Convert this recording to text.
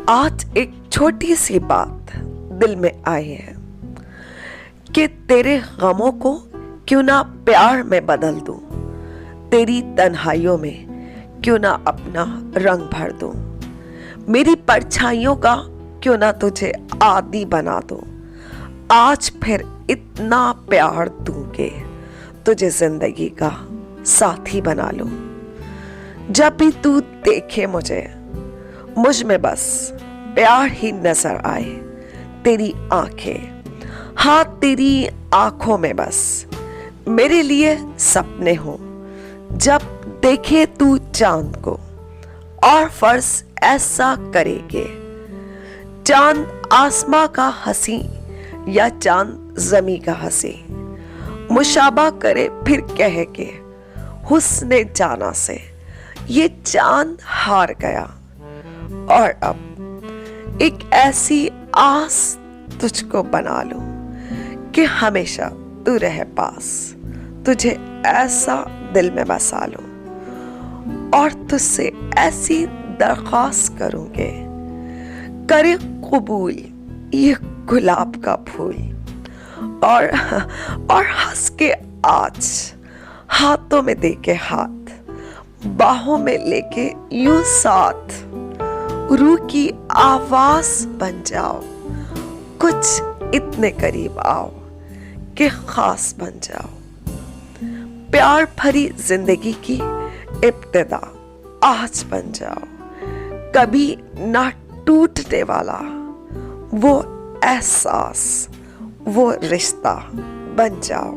आज एक छोटी सी बात दिल में आई है कि तेरे गमों को क्यों ना प्यार में बदल दूं, तेरी तन्हाइयों में क्यों ना अपना रंग भर दूं, मेरी परछाइयों का क्यों ना तुझे आदी बना दूं। आज फिर इतना प्यार दूंगे तुझे जिंदगी का साथी बना लूं। जब भी तू देखे मुझ में बस प्यार ही नजर आए। तेरी आंखें, हाँ तेरी आंखों में बस मेरे लिए सपने हो। जब देखे तू चांद को और फर्ज ऐसा करेगे, चांद आसमां का हंसी या चांद जमी का हंसी, मुशाबा करे फिर कहे के हुस्ने जाना से ये चांद हार गया। और अब एक ऐसी आस तुझको बना लूं कि हमेशा तू रहे पास, तुझे ऐसा दिल में बसा लूं और तुझसे ऐसी दरख्वास्त करूंगे, करे कबूल ये गुलाब का फूल। और हंस के आज हाथों में दे के हाथ, बाहों में लेके यूं साथ, रूह की आवाज बन जाओ, कुछ इतने करीब आओ कि खास बन जाओ। प्यार भरी जिंदगी की इब्तिदा आज बन जाओ, कभी ना टूटने वाला वो एहसास, वो रिश्ता बन जाओ।